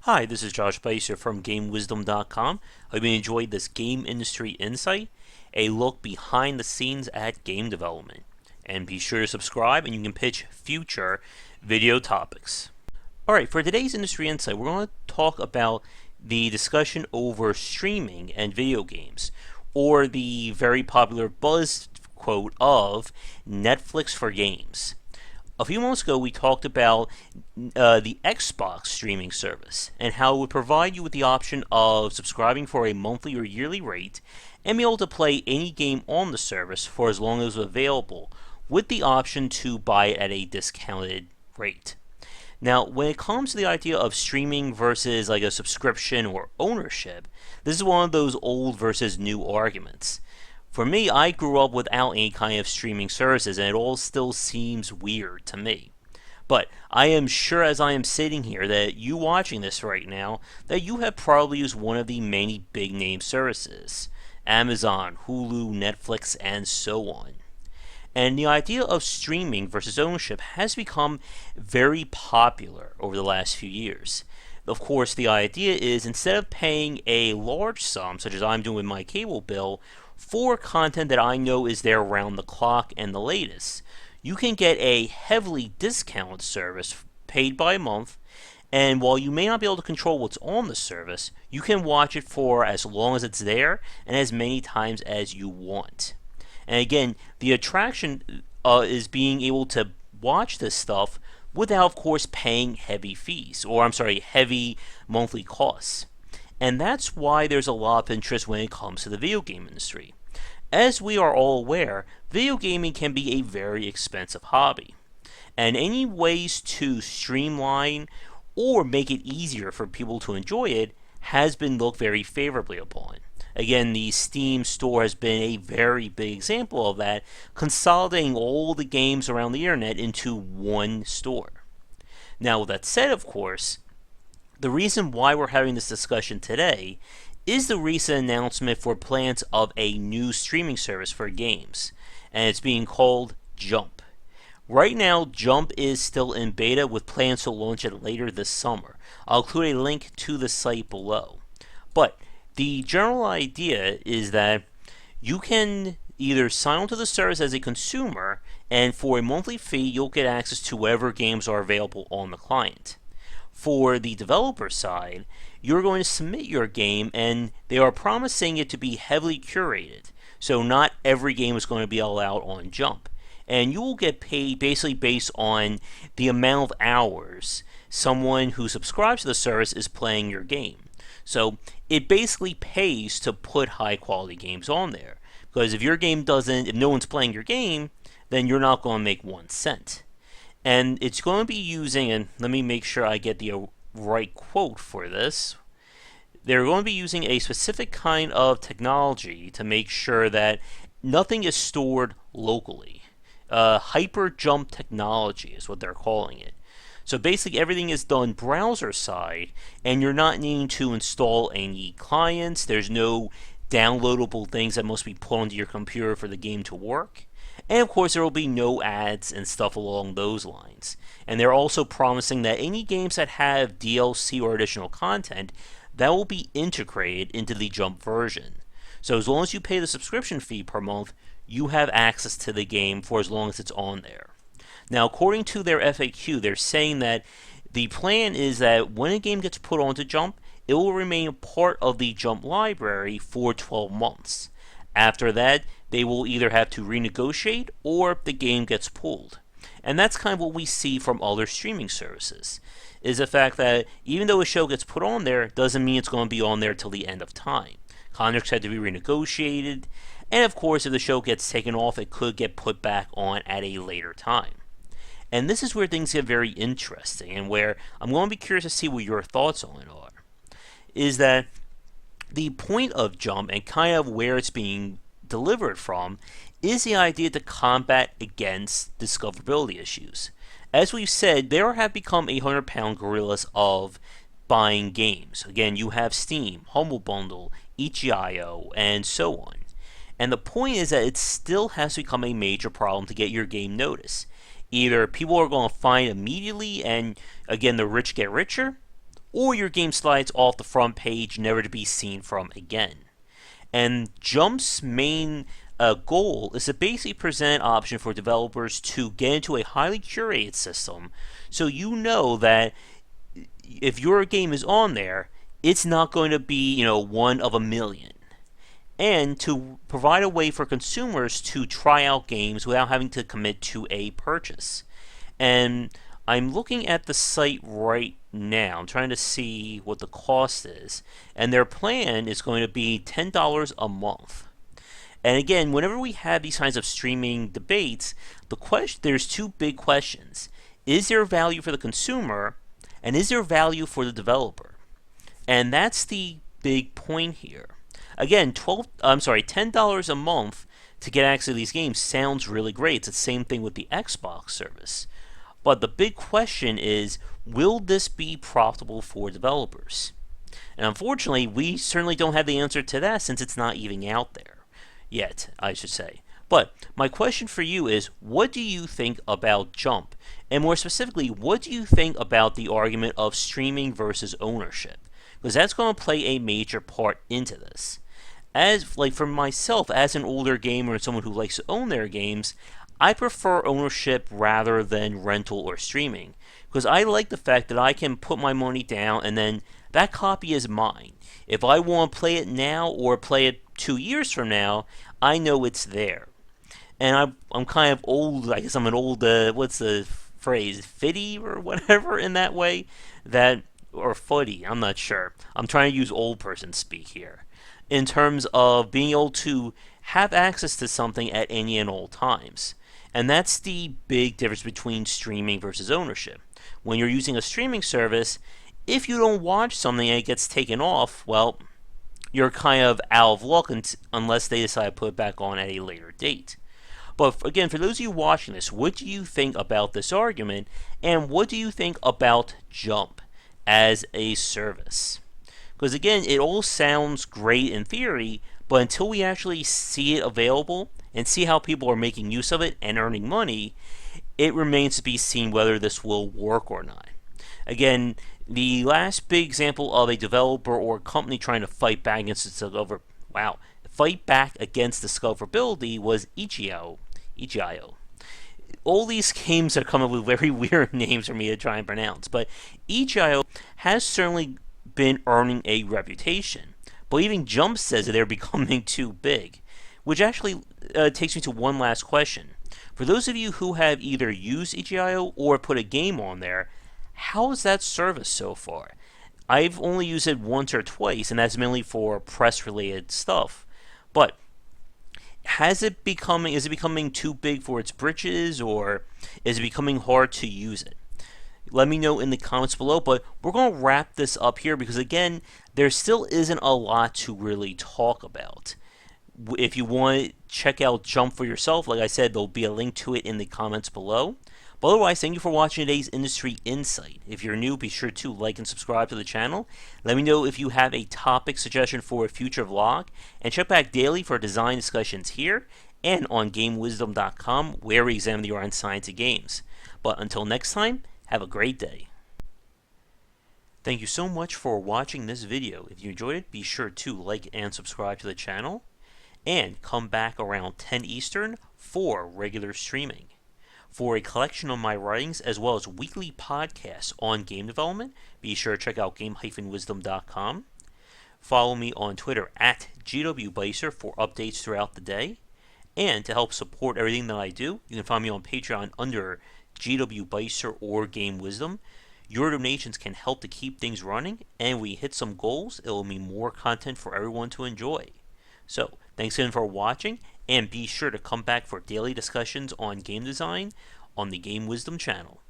Hi, this is Josh Bycer from GameWisdom.com. Hope you enjoyed this Game Industry Insight, a look behind the scenes at game development. And be sure to subscribe and you can pitch future video topics. Alright, for today's Industry Insight, we're going to talk about the discussion over streaming and video games, or the very popular buzz quote of Netflix for games. A few months ago, we talked about the Xbox streaming service and how it would provide you with the option of subscribing for a monthly or yearly rate and be able to play any game on the service for as long as it was available, with the option to buy it at a discounted rate. Now, when it comes to the idea of streaming versus like a subscription or ownership, this is one of those old versus new arguments. For me, I grew up without any kind of streaming services, and it all still seems weird to me. But I am sure as I am sitting here that you watching this right now, that you have probably used one of the many big name services. Amazon, Hulu, Netflix, and so on. And the idea of streaming versus ownership has become very popular over the last few years. Of course, the idea is instead of paying a large sum, such as I'm doing with my cable bill, for content that I know is there around the clock and the latest, you can get a heavily discounted service paid by month, and while you may not be able to control what's on the service, you can watch it for as long as it's there and as many times as you want. And again, the attraction is being able to watch this stuff without, of course, paying heavy fees, or heavy monthly costs. And that's why there's a lot of interest when it comes to the video game industry. As we are all aware, video gaming can be a very expensive hobby. And any ways to streamline or make it easier for people to enjoy it has been looked very favorably upon. Again, the Steam store has been a very big example of that, consolidating all the games around the internet into one store. Now, with that said, of course, the reason why we're having this discussion today is the recent announcement for plans of a new streaming service for games, and it's being called Jump. Right now, Jump is still in beta with plans to launch it later this summer. I'll include a link to the site below. But the general idea is that you can either sign on to the service as a consumer, and for a monthly fee, you'll get access to whatever games are available on the client. For the developer side, you're going to submit your game, and they are promising it to be heavily curated. So not every game is going to be allowed on Jump. And you will get paid basically based on the amount of hours someone who subscribes to the service is playing your game. So it basically pays to put high quality games on there. Because if no one's playing your game, then you're not going to make 1 cent. And it's going to be using, and let me make sure I get the right quote for this. They're going to be using a specific kind of technology to make sure that nothing is stored locally. Hyper jump technology is what they're calling it. So basically everything is done browser side, and you're not needing to install any clients. There's no downloadable things that must be put onto your computer for the game to work. And of course, there will be no ads and stuff along those lines. And they're also promising that any games that have DLC or additional content, that will be integrated into the Jump version. So as long as you pay the subscription fee per month, you have access to the game for as long as it's on there. Now, according to their FAQ, they're saying that the plan is that when a game gets put onto Jump, it will remain a part of the Jump library for 12 months. After that, they will either have to renegotiate or the game gets pulled. And that's kind of what we see from other streaming services, is the fact that even though a show gets put on there, doesn't mean it's going to be on there till the end of time. Contracts had to be renegotiated, and of course, if the show gets taken off, it could get put back on at a later time. And this is where things get very interesting, and where I'm going to be curious to see what your thoughts on it are, is that the point of Jump and kind of where it's being delivered from is the idea to combat against discoverability issues. As we've said, there have become 800-pound gorillas of buying games. Again, you have Steam, Humble Bundle, itch.io, and so on. And the point is that it still has become a major problem to get your game noticed. Either people are going to find immediately, and again, the rich get richer, or your game slides off the front page, never to be seen from again. And Jump's main goal is to basically present an option for developers to get into a highly curated system, so you know that if your game is on there, it's not going to be, one of a million. And to provide a way for consumers to try out games without having to commit to a purchase. And I'm looking at the site right now. I'm trying to see what the cost is. And their plan is going to be $10 a month. And again, whenever we have these kinds of streaming debates, there's two big questions. Is there value for the consumer, and is there value for the developer? And that's the big point here. Again, $10 a month to get access to these games sounds really great. It's the same thing with the Xbox service. But the big question is, will this be profitable for developers? And unfortunately, we certainly don't have the answer to that, since it's not even out there yet, I should say. But my question for you is, what do you think about Jump? And more specifically, what do you think about the argument of streaming versus ownership? Because that's going to play a major part into this. For myself, as an older gamer and someone who likes to own their games, I prefer ownership rather than rental or streaming. Because I like the fact that I can put my money down and then that copy is mine. If I want to play it now or play it 2 years from now, I know it's there. And I'm kind of old. I guess I'm an old, what's the phrase, fiddy or whatever in that way, or footy, I'm not sure. I'm trying to use old person speak here, in terms of being able to have access to something at any and all times. And that's the big difference between streaming versus ownership. When you're using a streaming service, if you don't watch something and it gets taken off, well, you're kind of out of luck unless they decide to put it back on at a later date. But again, for those of you watching this, what do you think about this argument, and what do you think about Jump as a service? Because again, it all sounds great in theory, but until we actually see it available and see how people are making use of it and earning money, it remains to be seen whether this will work or not. Again, the last big example of a developer or company trying to fight back against discoverability was itch.io. All these games are coming up with very weird names for me to try and pronounce, but itch.io has certainly been earning a reputation. But even Jump says that they're becoming too big, which actually takes me to one last question. For those of you who have either used itch.io or put a game on there, how is that service so far? I've only used it once or twice, and that's mainly for press-related stuff. But is it becoming too big for its britches, or is it becoming hard to use it? Let me know in the comments below, but we're going to wrap this up here because, again, there still isn't a lot to really talk about. If you want to check out Jump for yourself, like I said, there'll be a link to it in the comments below. But otherwise, thank you for watching today's Industry Insight. If you're new, be sure to like and subscribe to the channel. Let me know if you have a topic suggestion for a future vlog. And check back daily for design discussions here and on GameWisdom.com, where we examine the art and science of games. But until next time, have a great day. Thank you so much for watching this video. If you enjoyed it, be sure to like and subscribe to the channel. And come back around 10 Eastern for regular streaming. For a collection of my writings as well as weekly podcasts on game development, be sure to check out game-wisdom.com. Follow me on Twitter at GWBycer for updates throughout the day. And to help support everything that I do, you can find me on Patreon under GWBycer or Game Wisdom. Your donations can help to keep things running, and we hit some goals, it will mean more content for everyone to enjoy. So, thanks again for watching, and be sure to come back for daily discussions on game design on the Game Wisdom channel.